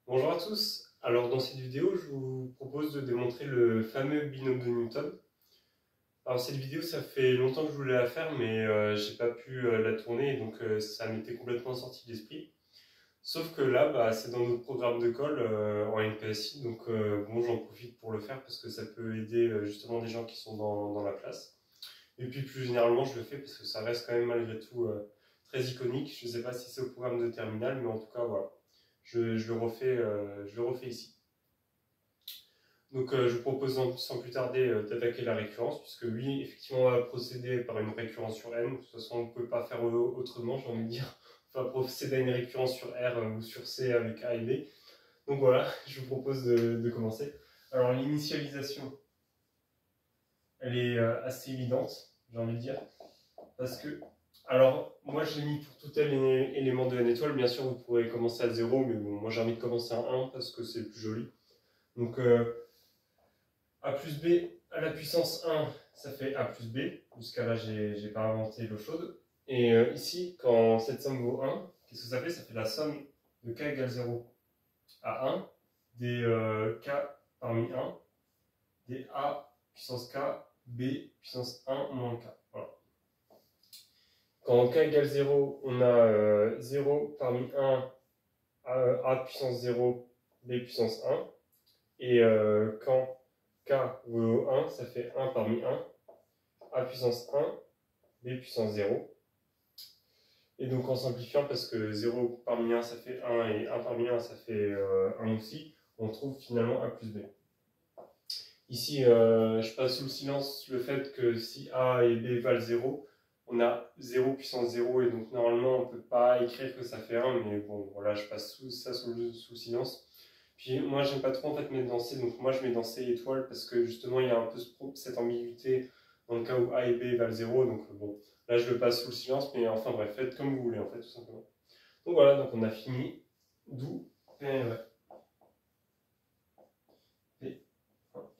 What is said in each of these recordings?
Bonjour à tous, alors dans cette vidéo je vous propose de démontrer le fameux binôme de Newton. Alors cette vidéo ça fait longtemps que je voulais la faire mais j'ai pas pu la tourner donc ça m'était complètement sorti de l'esprit. Sauf que là c'est dans notre programme de colle en NPSI donc bon j'en profite pour le faire parce que ça peut aider justement des gens qui sont dans la classe. Et puis plus généralement je le fais parce que ça reste quand même malgré tout très iconique. Je sais pas si c'est au programme de terminale mais en tout cas voilà. Je le refais ici. Donc je vous propose sans plus tarder d'attaquer la récurrence, puisque oui, effectivement, on va procéder par une récurrence sur n. De toute façon, on ne peut pas faire autrement, j'ai envie de dire. On va procéder à une récurrence sur R ou sur C avec A et B. Donc voilà, je vous propose de commencer. Alors l'initialisation, elle est assez évidente, j'ai envie de dire, parce que... Alors, moi je l'ai mis pour tout tel élément de n étoile. Bien sûr, vous pourrez commencer à 0, mais bon, moi j'ai envie de commencer à 1 parce que c'est le plus joli. Donc... A plus B à la puissance 1, ça fait A plus B. Jusqu'à là, j'ai pas inventé l'eau chaude. Et ici, quand cette somme vaut 1, qu'est-ce que ça fait? Ça fait la somme de k égale 0 à 1 des k parmi 1 des A puissance k, B puissance 1 moins k. Voilà. Quand k égale 0, on a 0 parmi 1 A puissance 0, B puissance 1. Et quand k vaut 1, ça fait 1 parmi 1, A puissance 1, B puissance 0. Et donc en simplifiant, parce que 0 parmi 1 ça fait 1 et 1 parmi 1 ça fait 1 aussi, on trouve finalement A plus B. Ici, je passe sous le silence le fait que si A et B valent 0, on a 0 puissance 0 et donc normalement on ne peut pas écrire que ça fait 1, mais bon voilà, je passe ça sous silence. Puis moi j'aime pas trop en fait mettre dans C, donc moi je mets dans C étoile parce que justement il y a un peu cette ambiguïté dans le cas où A et B valent 0, donc bon, là je le passe sous le silence, mais enfin bref, faites comme vous voulez en fait tout simplement. Donc voilà, donc on a fini, d'où P est vrai. P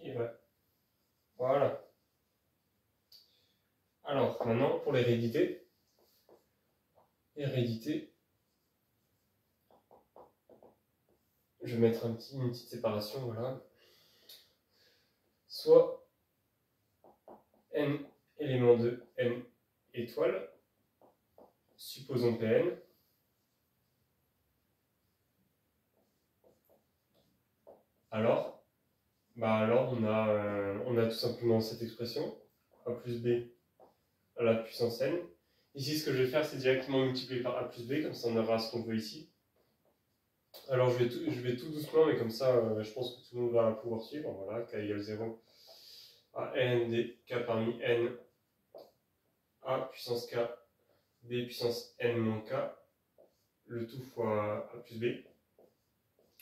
est vrai. Voilà. Alors maintenant pour l'hérédité. Hérédité. Je vais mettre une petite séparation, voilà. Soit n élément de n étoile, supposons Pn, alors on a tout simplement cette expression, a plus b à la puissance n. Ici, ce que je vais faire, c'est directement multiplier par a plus b, comme ça on aura ce qu'on veut ici. Alors je vais tout doucement, mais comme ça, je pense que tout le monde va pouvoir suivre. Voilà, k égale 0 à n des k parmi n, a puissance k, b puissance n moins k, le tout fois a plus b.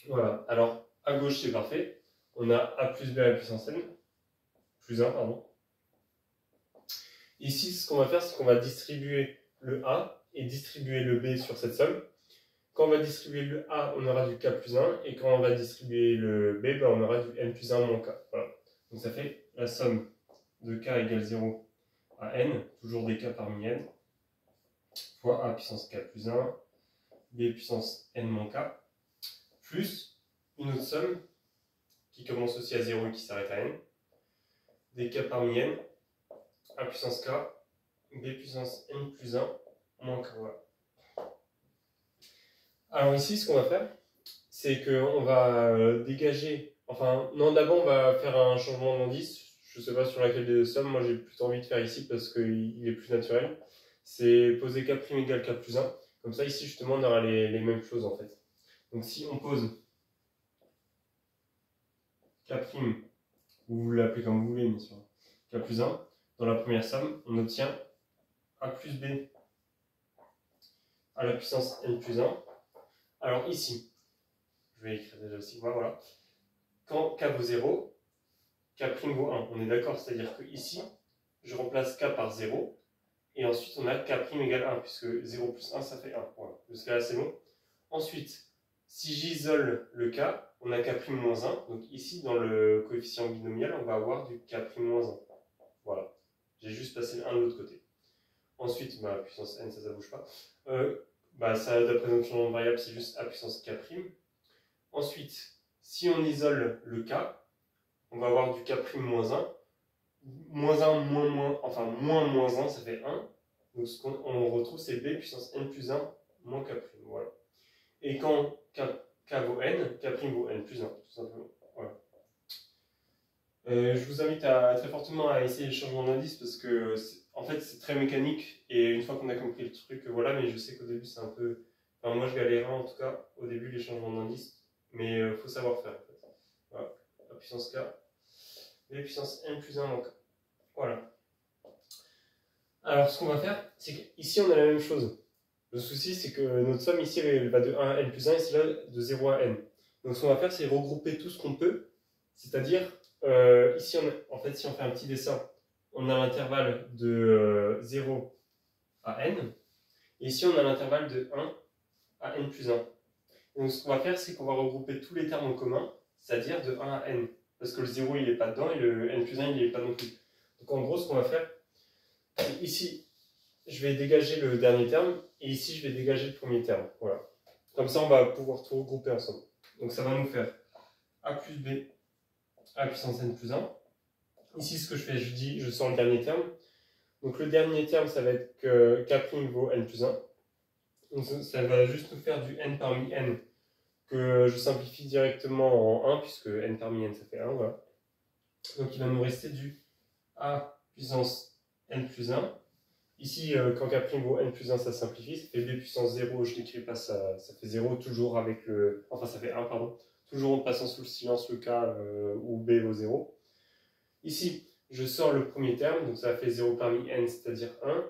Voilà, alors à gauche c'est parfait. On a a plus b à la puissance n, plus 1, pardon. Ici, ce qu'on va faire, c'est qu'on va distribuer le a et distribuer le b sur cette somme. Quand on va distribuer le a, on aura du k plus 1, et quand on va distribuer le b, on aura du n plus 1 moins k. Voilà. Donc ça fait la somme de k égale 0 à n, toujours des k parmi n, fois a puissance k plus 1, b puissance n moins k, plus une autre somme qui commence aussi à 0 et qui s'arrête à n, des k parmi n, a puissance k, b puissance n plus 1 moins k. Voilà. Alors ici, ce qu'on va faire, c'est qu'on va dégager... Enfin, non, d'abord, on va faire un changement d'indice. Je ne sais pas sur laquelle des deux sommes. Moi, j'ai plutôt envie de faire ici parce qu'il est plus naturel. C'est poser k' égale k plus 1. Comme ça, ici, justement, on aura les mêmes choses, en fait. Donc, si on pose k', ou vous l'appelez comme vous voulez, bien sûr, k plus 1, dans la première somme, on obtient a plus b à la puissance n plus 1. Alors ici, je vais écrire déjà le sigma, voilà. Quand k vaut 0, k' vaut 1. On est d'accord, c'est-à-dire que ici, je remplace k par 0, et ensuite on a k' égale 1, puisque 0 plus 1, ça fait 1. Voilà, jusqu'à là c'est bon. Ensuite, si j'isole le k, on a k' moins 1. Donc ici, dans le coefficient binomial, on va avoir du k' moins 1. Voilà. J'ai juste passé le 1 de l'autre côté. Ensuite, puissance n, ça bouge pas. Ça, d'après notre changement de variable, c'est juste a puissance k'. Ensuite, si on isole le k, on va avoir du k' moins 1. Moins 1, enfin moins 1, ça fait 1. Donc ce qu'on retrouve, c'est b puissance n plus 1 moins k'. Voilà. Et quand k vaut n, k' vaut n plus 1, tout simplement. Voilà. Je vous invite très fortement à essayer les changements d'indice parce que en fait c'est très mécanique et une fois qu'on a compris le truc, voilà, mais je sais qu'au début c'est un peu... Enfin, moi je galérais en tout cas au début les changements d'indice, mais il faut savoir faire en fait. Voilà, a puissance k, b puissance n plus 1 moins k. Voilà. Alors ce qu'on va faire, c'est qu'ici on a la même chose. Le souci c'est que notre somme ici elle va de 1 à n plus 1 et c'est là de 0 à n. Donc ce qu'on va faire c'est regrouper tout ce qu'on peut, c'est-à-dire ici en fait si on fait un petit dessin, on a l'intervalle de 0 à n, et ici on a l'intervalle de 1 à n plus 1. Donc ce qu'on va faire c'est qu'on va regrouper tous les termes en commun, c'est-à-dire de 1 à n, parce que le 0 il n'est pas dedans et le n plus 1 il n'est pas non plus. Donc en gros ce qu'on va faire, c'est ici je vais dégager le dernier terme, et ici je vais dégager le premier terme. Voilà. Comme ça on va pouvoir tout regrouper ensemble. Donc ça va nous faire a plus b, a puissance n plus 1. Ici ce que je fais, je sors le dernier terme. Donc le dernier terme ça va être que k' vaut n plus 1. Donc ça va juste nous faire du n parmi n, que je simplifie directement en 1, puisque n parmi n ça fait 1. Voilà. Donc il va nous rester du a puissance n plus 1. Ici, quand k' vaut n plus 1, ça simplifie, ça fait b puissance 0, je n'écris pas, ça fait 0, toujours avec le... Enfin, ça fait 1, pardon. Toujours en passant sous le silence le k où b vaut 0. Ici, je sors le premier terme, donc ça fait 0 parmi n, c'est-à-dire 1.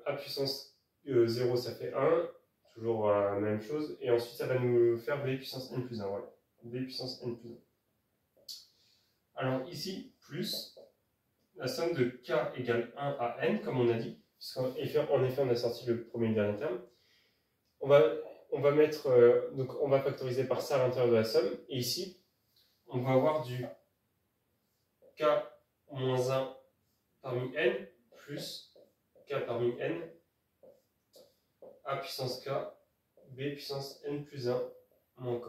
A puissance 0, ça fait 1, toujours la même chose. Et ensuite, ça va nous faire b puissance n plus 1, voilà. B puissance n plus 1. Alors ici, plus... la somme de k égale 1 à n, comme on a dit, puisqu'en effet, on a sorti le premier et le dernier terme. On va mettre, donc on va factoriser par ça à l'intérieur de la somme, et ici, on va avoir du k moins 1 parmi n, plus k parmi n, a puissance k, b puissance n plus 1, moins k.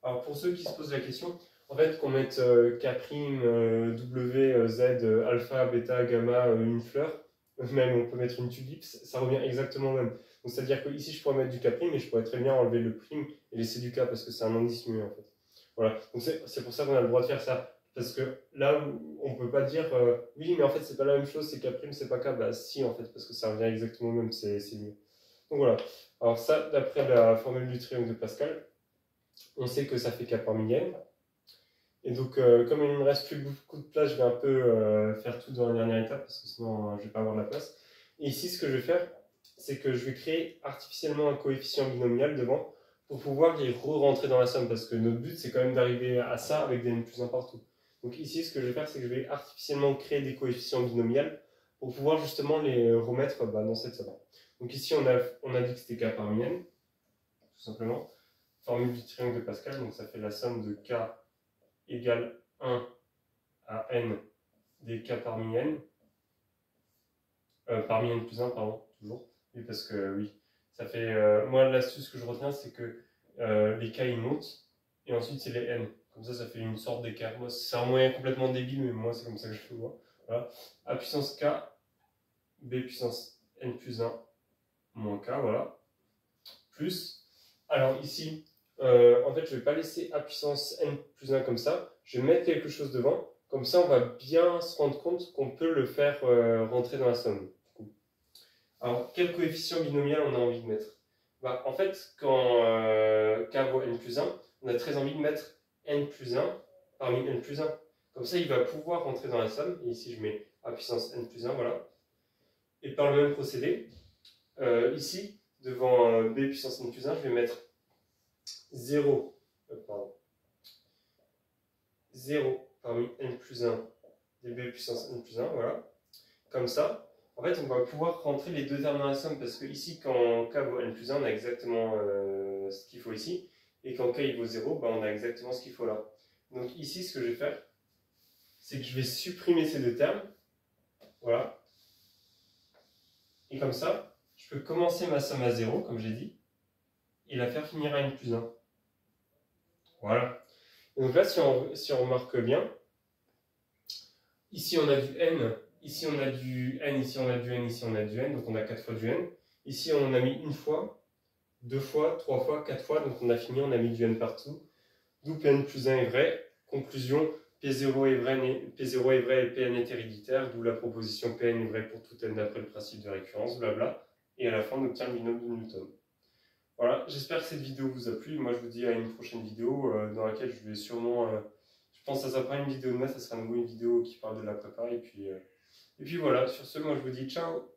Alors pour ceux qui se posent la question, en fait, qu'on mette K', W, Z, alpha, bêta, gamma, une fleur, même on peut mettre une tulipe, ça revient exactement au même. Donc c'est-à-dire que ici je pourrais mettre du K', mais je pourrais très bien enlever le prime et laisser du K parce que c'est un indice muet en fait. Voilà, donc c'est pour ça qu'on a le droit de faire ça. Parce que là, on peut pas dire oui, mais en fait c'est pas la même chose, c'est K', c'est pas K. Bah si en fait, parce que ça revient exactement au même, c'est mieux. Donc voilà, alors ça, d'après la formule du triangle de Pascal, on sait que ça fait K parmi n. Et donc, comme il ne me reste plus beaucoup de place, je vais un peu faire tout dans la dernière étape parce que sinon je ne vais pas avoir de la place. Et ici, ce que je vais faire, c'est que je vais créer artificiellement un coefficient binomial devant pour pouvoir les re-rentrer dans la somme parce que notre but, c'est quand même d'arriver à ça avec des n plus 1 partout. Donc ici, ce que je vais faire, c'est que je vais artificiellement créer des coefficients binomials pour pouvoir justement les remettre dans cette somme. Donc ici, on a dit que c'était k parmi n, tout simplement. Formule du triangle de Pascal, donc ça fait la somme de k égale 1 à n des k parmi n, parmi n plus 1, pardon, toujours, oui, parce que oui, ça fait, moi l'astuce que je retiens, c'est que les k ils montent, et ensuite c'est les n, comme ça fait une sorte d'écart. Moi c'est un moyen complètement débile, mais moi c'est comme ça que je le vois, voilà, a puissance k, b puissance n plus 1, moins k, voilà, plus, alors ici, en fait, je ne vais pas laisser a puissance n plus 1 comme ça. Je vais mettre quelque chose devant. Comme ça, on va bien se rendre compte qu'on peut le faire rentrer dans la somme. Alors, quel coefficient binomial on a envie de mettre? En fait, quand k vaut n plus 1, on a très envie de mettre n plus 1 parmi n plus 1. Comme ça, il va pouvoir rentrer dans la somme. Et ici, je mets a puissance n plus 1, voilà. Et par le même procédé, ici, devant b puissance n plus 1, je vais mettre 0 parmi n plus 1 db puissance n plus 1, voilà. Comme ça, en fait, on va pouvoir rentrer les deux termes dans la somme, parce que ici, quand k vaut n plus 1, on a exactement ce qu'il faut ici, et quand k il vaut 0, on a exactement ce qu'il faut là. Donc ici, ce que je vais faire, c'est que je vais supprimer ces deux termes, voilà. Et comme ça, je peux commencer ma somme à 0, comme j'ai dit, et la faire finir à n plus 1. Voilà. Et donc là, si on remarque bien, ici on a du n, ici on a du n, ici on a du n, ici on a du n, donc on a 4 fois du n. Ici on a mis une fois, 2 fois, 3 fois, 4 fois, donc on a fini, on a mis du n partout. D'où Pn plus 1 est vrai. Conclusion, P0 est vrai et Pn est héréditaire, d'où la proposition Pn est vrai pour tout n d'après le principe de récurrence, blabla. Et à la fin, on obtient le binôme de Newton. Voilà, j'espère que cette vidéo vous a plu. Moi, je vous dis à une prochaine vidéo dans laquelle je vais sûrement... je pense que ça sera pas une vidéo de maths, ça sera à nouveau une vidéo qui parle de la prépa. Et puis voilà, sur ce, moi, je vous dis ciao.